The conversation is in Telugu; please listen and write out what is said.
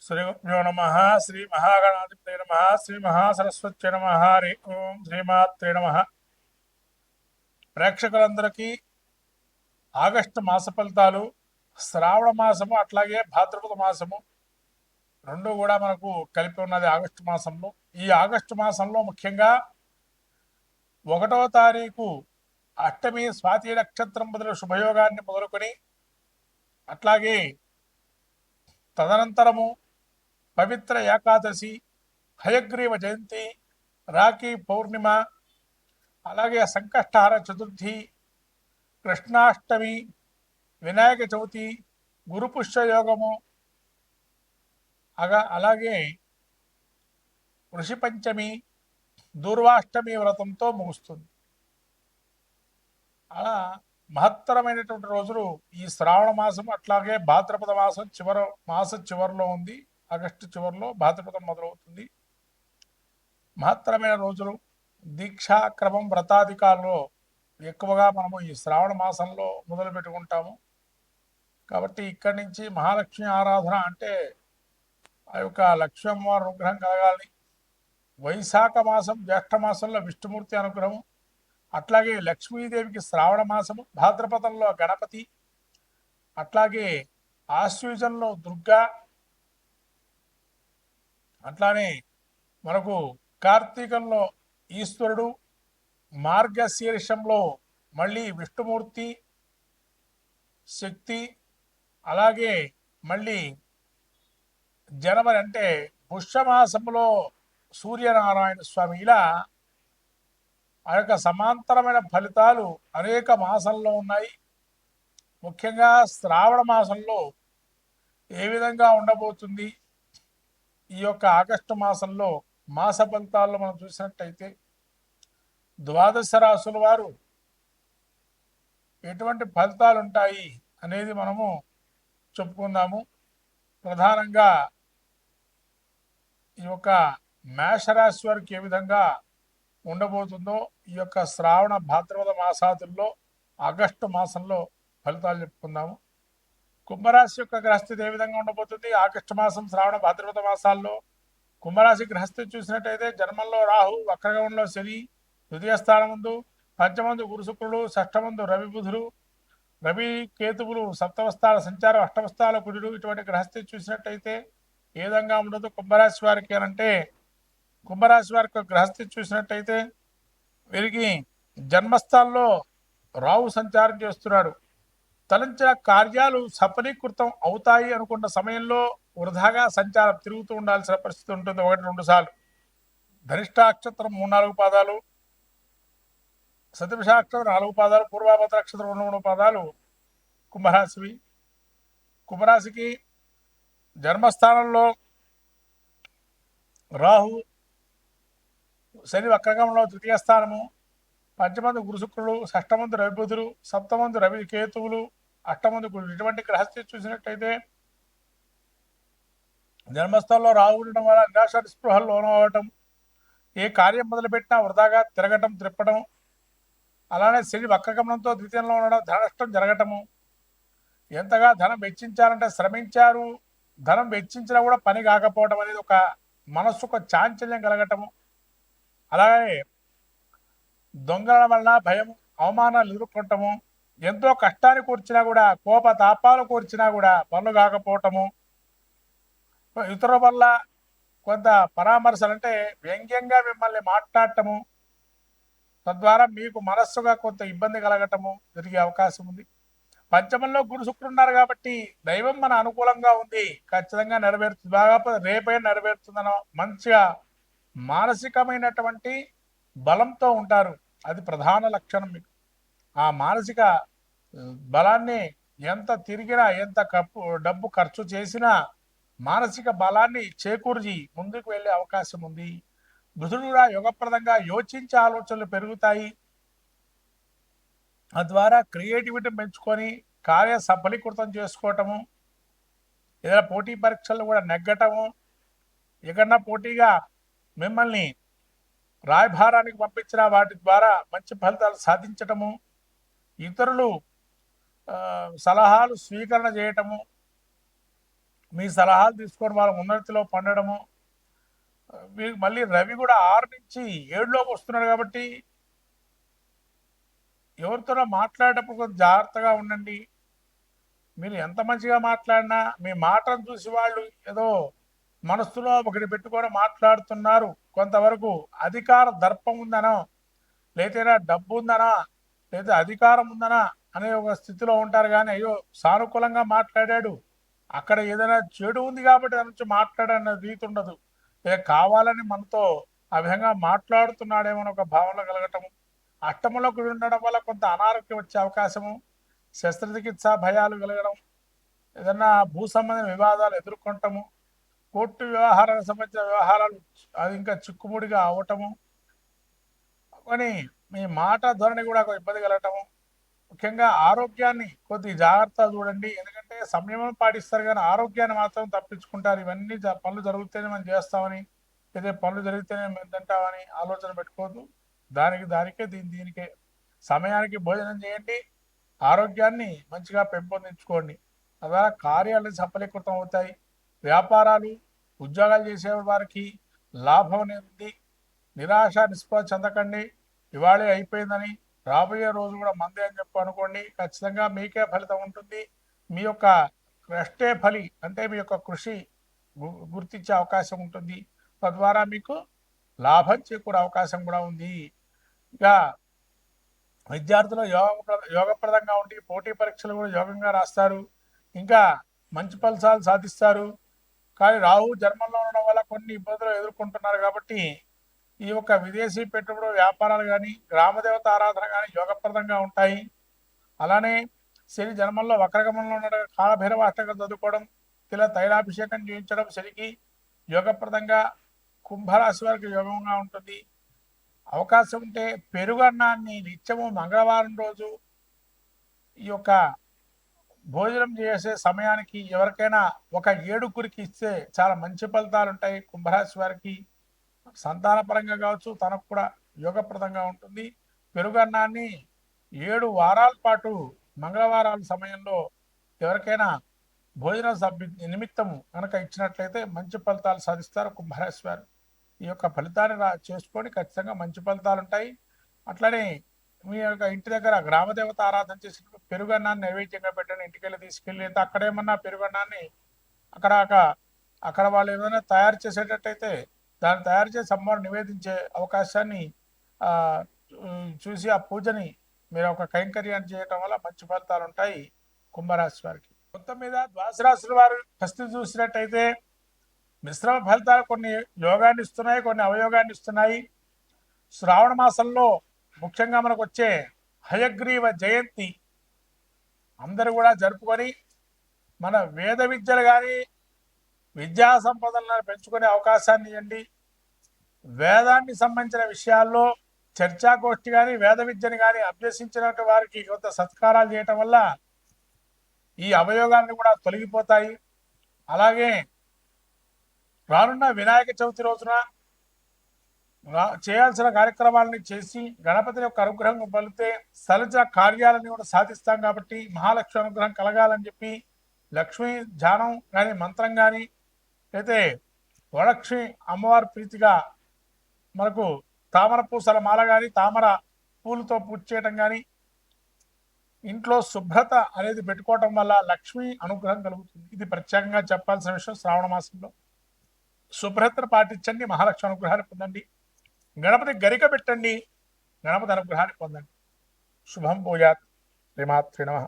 శ్రీ గురుభ్యో నమ శ్రీ మహాగణాధిపతే నమ శ్రీ మహాసరస్వత్యై నమ హరి ఓం శ్రీమాత్రే నమ. ప్రేక్షకులందరికీ ఆగస్టు మాస ఫలితాలు, శ్రావణ మాసము అట్లాగే భాద్రపద మాసము రెండు కూడా మనకు కలిపి ఉన్నది ఆగస్టు మాసంలో. ఈ ఆగస్టు మాసంలో ముఖ్యంగా 1వ తారీఖు అష్టమి స్వాతి నక్షత్రం బదులు శుభయోగాన్ని మొదలుకొని అట్లాగే తదనంతరము పవిత్ర ఏకాదశి, హయగ్రీవ జయంతి, రాఖీ పౌర్ణిమ, అలాగే సంకష్టహార చతుర్థి, కృష్ణాష్టమి, వినాయక చవితి, గురుపుష్యయోగము, అలాగే ఋషి పంచమి, దూర్వాష్టమి వ్రతంతో ముగుస్తుంది. అలా మహత్తరమైనటువంటి రోజులు ఈ శ్రావణ మాసం అట్లాగే భాద్రపద మాసం చివరిలో ఉంది. ఆగస్టు చివరిలో భాద్రపదం మొదలవుతుంది. మహత్తరమైన రోజులు. దీక్షాక్రమం వ్రతాధికారులో ఎక్కువగా మనము ఈ శ్రావణ మాసంలో మొదలు పెట్టుకుంటాము. కాబట్టి ఇక్కడి నుంచి మహాలక్ష్మి ఆరాధన అంటే ఆ యొక్క లక్ష్మీ అమ్మవారి అనుగ్రహం కలగాలి. వైశాఖ మాసం జ్యేష్ఠ మాసంలో విష్ణుమూర్తి అనుగ్రహం, అట్లాగే లక్ష్మీదేవికి శ్రావణ మాసము, భాద్రపదంలో గణపతి, అట్లాగే ఆశ్వయుజంలో దుర్గా, అట్లానే మనకు కార్తీకంలో ఈశ్వరుడు, మార్గశీర్షంలో మళ్ళీ విష్ణుమూర్తి శక్తి, అలాగే మళ్ళీ జనవరి అంటే పుష్యమాసంలో సూర్యనారాయణ స్వామి. ఇలా ఆ యొక్క సమాంతరమైన ఫలితాలు అనేక మాసంలో ఉన్నాయి. ముఖ్యంగా శ్రావణ మాసంలో ఏ విధంగా ఉండబోతుంది, ఈ యొక్క ఆగస్టు మాసంలో మాస ఫలితాల్లో మనం చూసినట్టయితే ద్వాదశ రాశుల వారు ఎటువంటి ఫలితాలు ఉంటాయి అనేది మనము చెప్పుకుందాము. ప్రధానంగా ఈ యొక్క మేషరాశి వారికి ఏ విధంగా ఉండబోతుందో ఈ యొక్క శ్రావణ భాద్రపద మాసాదుల్లో ఆగస్టు మాసంలో ఫలితాలు చెప్పుకుందాము. కుంభరాశి యొక్క గ్రహస్థితి ఏ విధంగా ఉండబోతుంది ఆగస్టు మాసం శ్రావణ భాద్రపద మాసాల్లో? కుంభరాశి గ్రహస్థితి చూసినట్టయితే జన్మంలో రాహు, వక్రగమంలో శని, ద్వితీయ స్థానమందు పంచమందు గురు శుక్రుడు, షష్ఠమందు రవి బుధుడు, రవి కేతువులు సప్తమ స్థాన సంచారం, అష్టమ స్థాన కుజుడు. ఇటువంటి గ్రహస్థితి చూసినట్టయితే ఏ విధంగా ఉండదు కుంభరాశి వారికి అంటే, కుంభరాశి వారికి గ్రహస్థితి చూసినట్టయితే వీరికి జన్మస్థానంలో రాహు సంచారం చేస్తున్నాడు. తలంచిన కార్యాలు సఫలీకృతం అవుతాయి అనుకున్న సమయంలో వృధాగా సంచారం తిరుగుతూ ఉండాల్సిన పరిస్థితి ఉంటుంది. 1-2 సార్లు. ధనిష్టాక్షత్రం 3-4 పాదాలు, శతభిషాక్షరం 4 పాదాలు, పూర్వాభద్ర నక్షత్రం 2-3 పాదాలు కుంభరాశివి. కుంభరాశికి జన్మస్థానంలో రాహు, శని వక్రగంలో తృతీయ స్థానము, పంచమంది గురు శుక్రుడు, షష్టమంది రవి బుధుడు, సప్తమంది రవి కేతువులు, అష్టమంది గురుడు. ఇటువంటి గ్రహస్థితి చూసినట్టయితే జన్మస్థలంలో రాహు ఉండడం వల్ల నిరాశ నిస్పృహలు లోనవటం, ఏ కార్యం మొదలుపెట్టినా వృధాగా తిరగటం త్రిప్పడం, అలానే శని వక్రగమనంతో ద్వితీయంలో ఉండడం, ధన నష్టం జరగటము, ఎంతగా ధనం వెచ్చించారంటే శ్రమించారు, ధనం వెచ్చించినా కూడా పని కాకపోవడం అనేది ఒక మనస్సుకు చాంచల్యం కలగటము, అలాగే దొంగల వలన భయం, అవమానాలు ఎదుర్కొంటాము, ఎంతో కష్టాన్ని కూర్చినా కూడా, కోప తాపాలు కూర్చినా కూడా పనులు కాకపోవటము, ఇతరుల వల్ల కొంత పరామర్శలు అంటే వ్యంగ్యంగా మిమ్మల్ని మాట్లాడటము, తద్వారా మీకు మనస్సుగా కొంత ఇబ్బంది కలగటము జరిగే అవకాశం ఉంది. పంచమంలో గురు శుక్రుడు ఉన్నారు కాబట్టి దైవం మన అనుకూలంగా ఉంది, ఖచ్చితంగా నెరవేరుతుంది. బాగా రేపైనా నెరవేరుతుందన్న మంచిగా మానసికమైనటువంటి బలంతో ఉంటారు. అది ప్రధాన లక్షణం మీకు. ఆ మానసిక బలాన్ని ఎంత తిరిగినా, ఎంత డబ్బు ఖర్చు చేసినా మానసిక బలాన్ని చేకూర్చి ముందుకు వెళ్ళే అవకాశం ఉంది. బుధుడు కూడా యుగప్రదంగా యోచించే ఆలోచనలు పెరుగుతాయి. తద్వారా క్రియేటివిటీ పెంచుకొని కార్య సఫలీకృతం చేసుకోవటము, ఏదైనా పోటీ పరీక్షలు కూడా నెగ్గటము, ఎక్కడన్నా పోటీగా మిమ్మల్ని రాయభారానికి పంపించిన వాటి ద్వారా మంచి ఫలితాలు సాధించటము, ఇతరులు సలహాలు స్వీకరణ చేయటము, మీ సలహాలు తీసుకొని వాళ్ళ ఉన్నతిలో పండడము. మీకు మళ్ళీ రవి కూడా 6 నుంచి 7లోకి వస్తున్నాడు కాబట్టి ఎవరితోనో మాట్లాడేటప్పుడు కొంచెం జాగ్రత్తగా ఉండండి. మీరు ఎంత మంచిగా మాట్లాడినా మీ మాటను చూసి వాళ్ళు ఏదో మనస్సులో ఒకటి పెట్టుకొని మాట్లాడుతున్నారు. కొంతవరకు అధికార దర్పం ఉందనో, లేదైనా డబ్బు ఉందనా, లేదా అధికారం ఉందనా అనే ఒక స్థితిలో ఉంటారు. కానీ అయ్యో సానుకూలంగా మాట్లాడాడు, అక్కడ ఏదైనా చెడు ఉంది కాబట్టి దాని నుంచి మాట్లాడనే రీతి ఉండదు. కావాలని మనతో ఆ విధంగా మాట్లాడుతున్నాడేమో ఒక భావన కలగటం. అష్టములకు ఉండడం వల్ల కొంత అనారోగ్యం వచ్చే అవకాశము, శస్త్రచికిత్స భయాలు కలగడం, ఏదన్నా భూ సంబంధ వివాదాలు ఎదుర్కొంటాము, కోర్టు వ్యవహారాలకు సంబంధించిన వ్యవహారాలు అది ఇంకా చిక్కుముడిగా అవటము, కానీ మీ మాట ధోరణి కూడా ఒక ఇబ్బంది కలగటము. ముఖ్యంగా ఆరోగ్యాన్ని కొద్ది జాగ్రత్తగా చూడండి. ఎందుకంటే సంయమం పాటిస్తారు కానీ ఆరోగ్యాన్ని మాత్రం తప్పించుకుంటారు. ఇవన్నీ పనులు జరిగితేనే మనం చేస్తామని, లేదా పనులు జరిగితేనే మేము తింటామని ఆలోచన పెట్టుకోవద్దు. దానికే దీనికే సమయానికి భోజనం చేయండి, ఆరోగ్యాన్ని మంచిగా పెంపొందించుకోండి. అలా కార్యాలు సఫలీకృతం అవుతాయి. వ్యాపారాలు ఉద్యోగాలు చేసే వారికి లాభం అనేది. నిరాశ నిస్పృహ చెందకండి. ఇవాళే అయిపోయిందని రాబోయే రోజు కూడా మందే అని చెప్పి అనుకోండి. ఖచ్చితంగా మీకే ఫలితం ఉంటుంది. మీ యొక్క కష్టే ఫలి అంటే మీ యొక్క కృషి గుర్తించే అవకాశం ఉంటుంది. తద్వారా మీకు లాభం చేకూరే అవకాశం కూడా ఉంది. ఇక విద్యార్థులు యోగప్రదంగా ఉండి పోటీ పరీక్షలు కూడా యోగంగా రాస్తారు, ఇంకా మంచి ఫలితాలు సాధిస్తారు. కానీ రాహు జన్మంలో ఉండడం వల్ల కొన్ని ఇబ్బందులు ఎదుర్కొంటున్నారు. కాబట్టి ఈ యొక్క విదేశీ పెట్టుబడి వ్యాపారాలు కానీ గ్రామదేవత ఆరాధన కానీ యోగప్రదంగా ఉంటాయి. అలానే శని జన్మంలో వక్రగమనంలో ఉన్న కాలభైరవ అష్టకం చదువుకోవడం, ఇలా తైలాభిషేకం చేయించడం శనికి యోగప్రదంగా కుంభరాశి వారికి యోగంగా ఉంటుంది. అవకాశం ఉంటే పెరుగన్నాన్ని నిత్యము మంగళవారం రోజు ఈ యొక్క భోజనం చేసే సమయానికి ఎవరికైనా ఒక 7గురికి ఇస్తే చాలా మంచి ఫలితాలు ఉంటాయి. కుంభరాశి వారికి సంతానపరంగా కావచ్చు, తనకు కూడా యోగప్రదంగా ఉంటుంది. పెరుగన్నాన్ని 7 వారాల పాటు మంగళవారాల సమయంలో ఎవరికైనా భోజన నిమిత్తము కనుక ఇచ్చినట్లయితే మంచి ఫలితాలు సాధిస్తారు కుంభరాశి వారు. ఈ యొక్క ఫలితాన్ని చేసుకొని ఖచ్చితంగా మంచి ఫలితాలు ఉంటాయి. అట్లనే మీ యొక్క ఇంటి దగ్గర గ్రామదేవత ఆరాధన చేసినప్పుడు పెరుగన్నాన్ని నైవేద్యంగా పెట్టండి. ఇంటికి వెళ్ళి తీసుకెళ్ళి, లేదా అక్కడేమన్నా పెరుగన్నాన్ని అక్కడ వాళ్ళు ఏమైనా తయారు చేసేటట్టయితే దాన్ని తయారు చేసి అమ్మవారు నివేదించే అవకాశాన్ని చూసి ఆ పూజని మీరు ఒక కైంకర్యాన్ని చేయటం వల్ల మంచి ఫలితాలు ఉంటాయి కుంభరాశి వారికి. మొత్తం మీద ద్వాదశ రాశుల వారు పరిస్థితి చూసినట్టయితే మిశ్రమ ఫలితాలు కొన్ని యోగాన్ని ఇస్తున్నాయి, కొన్ని అవయోగాన్ని ఇస్తున్నాయి. శ్రావణ మాసంలో ముఖ్యంగా మనకు వచ్చే హయగ్రీవ జయంతి అందరూ కూడా జరుపుకొని మన వేద విద్యలు కానీ విద్యా సంపదలను పెంచుకునే అవకాశాన్ని ఇవ్వండి. వేదానికి సంబంధించిన విషయాల్లో చర్చాగోష్ఠి కానీ వేద విద్యను కానీ అభ్యసించినట్టు వారికి కొంత సత్కారాలు చేయటం వల్ల ఈ అవయోగాన్ని కూడా తొలగిపోతాయి. అలాగే రానున్న వినాయక చవితి రోజున చేయాల్సిన కార్యక్రమాలని చేసి గణపతి యొక్క అనుగ్రహం పొందితే సహజ కార్యాలను కూడా సాధిస్తాం. కాబట్టి మహాలక్ష్మి అనుగ్రహం కలగాలని చెప్పి లక్ష్మీ ధ్యానం కానీ మంత్రం కానీ అయితే వరలక్ష్మి అమ్మవారి ప్రీతిగా మనకు తామర పూసల మాల కానీ తామర పూలతో పూజ చేయటం కానీ ఇంట్లో శుభ్రత అనేది పెట్టుకోవటం వల్ల లక్ష్మీ అనుగ్రహం కలుగుతుంది. ఇది ప్రత్యేకంగా చెప్పాల్సిన విషయం. శ్రావణ మాసంలో శుభ్రతను పాటించండి, మహాలక్ష్మి అనుగ్రహాన్ని పొందండి. గణపతి గరిక పెట్టండి, గణపతి అనుగ్రహాన్ని పొందండి. శుభం భూయాత్. శ్రీమాత్రే నమః.